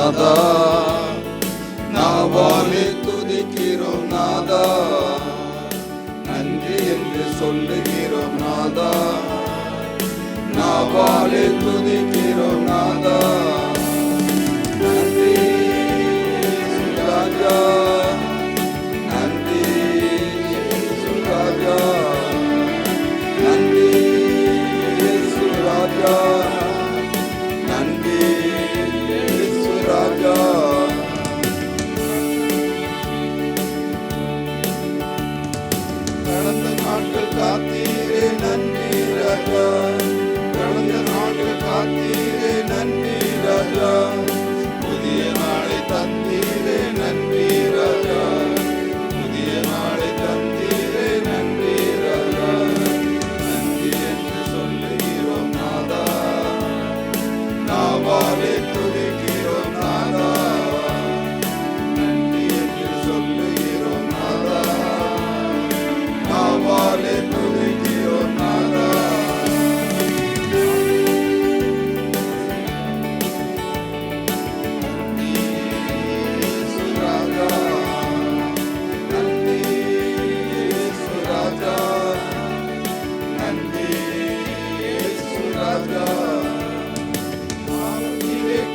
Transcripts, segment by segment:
நாதா, நாவாலே துதிக்கிறோம் நாதா, நன்றி என்று சொல்லுகிறோம் நாதா, நாவாலே துதிக்கிறோம் நாதா, நன்றி ராஜா, நன்றி ராஜா, நன்றி ராஜா, நன்றி ராஜா. கடந்த நாட்கள் காத்தீரே நன்றி ராஜா, கடந்த நாட்கள் காத்தீரே நன்றி ராஜா, புதிய நாளை தந்தீரே நன்றி ராஜா, புதிய நாளை தந்தீரே நன்றி ராஜா, நன்றி என்று சொல்லுகிறோம் நாதா, நாவாலே துதிக்கிறோம் நாதா, நன்றி என்று சொல்லுகிறோம் நாதா, நாவாலே துதிக்கிறோம் நாதா.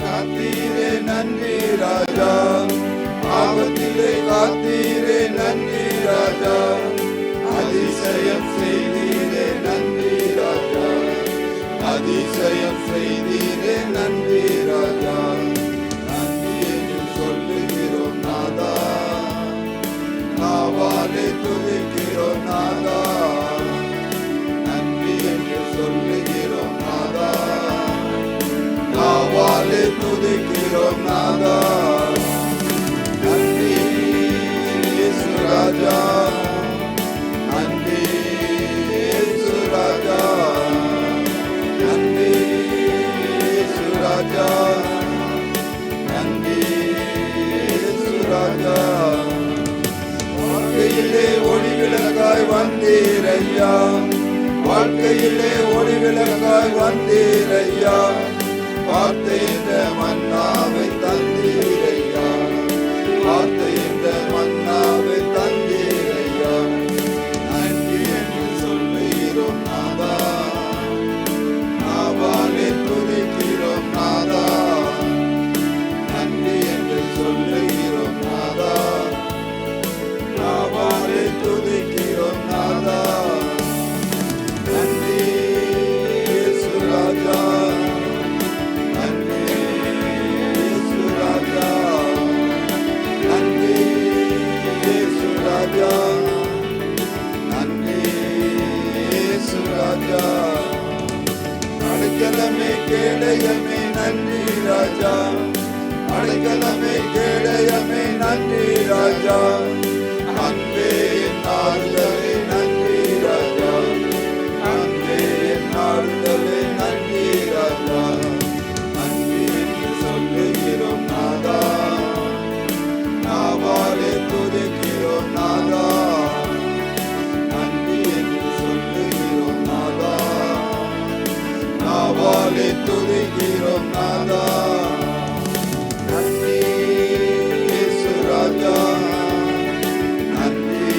காத்தீரே நன்றி ராஜா, ஆபத்திலே காத்தீரே நன்றி ராஜா, அதிசயம் செய்தீரே நன்றி ராஜா, அதிசயம் செய்தீரே நன்றி ராஜா, நன்றி என்று சொல்லுகிறோம் நாதா, நாவாலே துதிக்கிறோம் நாதா, நன்றி என்று சொல்லுகிறோம் நாதா, நாவாலே துதிக்கிறோம் நாதா, நன்றி இயேசு ராஜா, நன்றி இயேசு ராஜா, நன்றி இயேசு ராஜா, நன்றி இயேசு ராஜா. வாழ்க்கையிலே ஒளி விளக்காய் வந்தீரையா, வாழ்க்கையிலே ஒளி விளக்காய் வந்தீரையா, வார்த்தை என்ற மன்னாவை தந்தீரையா, வார்த்தை என்ற மன்னாவை தந்தீரையா, நன்றி என்று சொல்லுகிறோம் நாதா, நாவாலே துதிக்கிறோம் நாதா, நன்றி என்று சொல்லுகிறோம் நாதா, நாவாலே துதிக்கிறோம் நாதா, நன்றி இயேசு ராஜா, அடைக்கலமே கேடயமே நன்றி ராஜா, அடைக்கலமே கேடயமே நன்றி ராஜா, அன்பே என் ஆறுதலே நன்றி ராஜா, அன்பே என் ஆறுதலே நன்றி ராஜா, நன்றி என்று சொல்லுகிறோம் நாதா, நாவாலே துதிக்கிறோம் நாதா, நன்றி என்று சொல்லுகிறோம் நாதா, நாவாலே துதிக்கிறோம் நாதா, நன்றி இயேசு ராஜா, நன்றி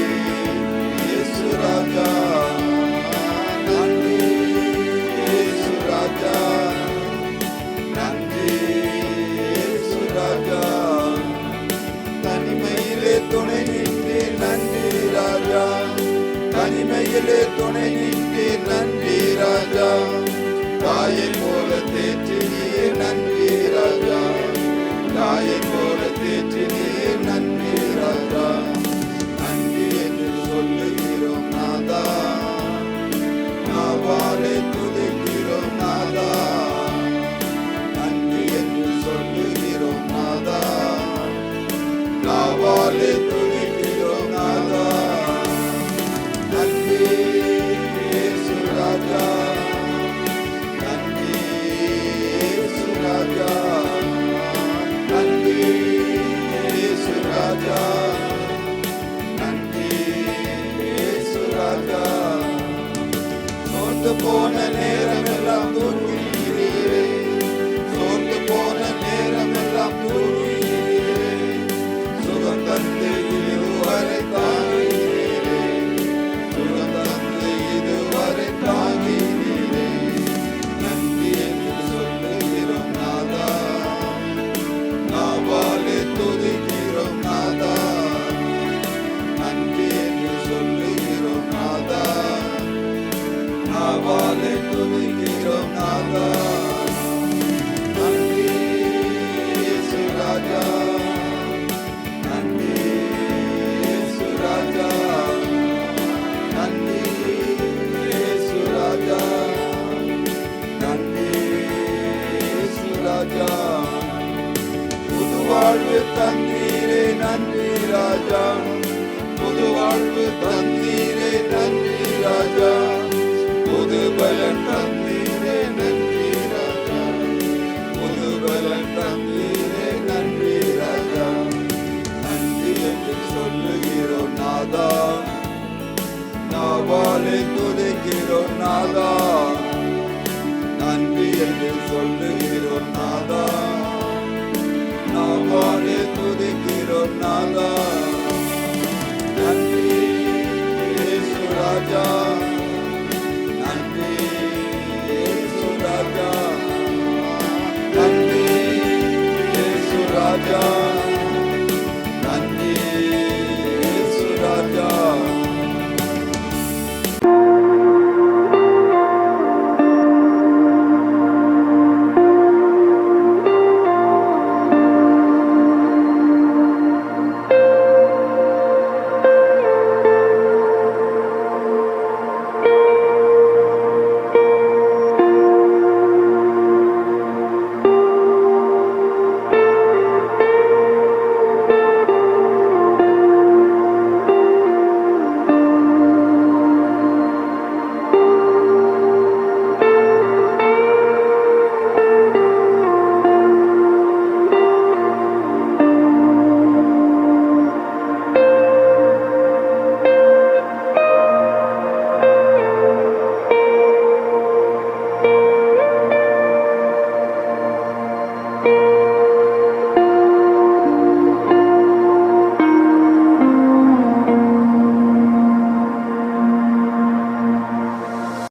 ராஜா. புது வாழ்வு தந்தீரே நன்றி ராஜா. புது வாழ்வு தந்தீரே நன்றி ராஜா. புது பலன் தந்தீரே நன்றி ராஜா. புது பலன் தந்தீரே நன்றி ராஜா. நன்றி என்று சொல்லுகிறோம் நாதா. நாவாலே துதிக்கிறோம் நாதா. நன்றி என்று சொல்லுகிறோம் நாதா. நாவாலே துதிக்கிறோம் நாதா. நன்றி இயேசு ராஜா. நன்றி இயேசு ராஜா. நன்றி இயேசு ராஜா.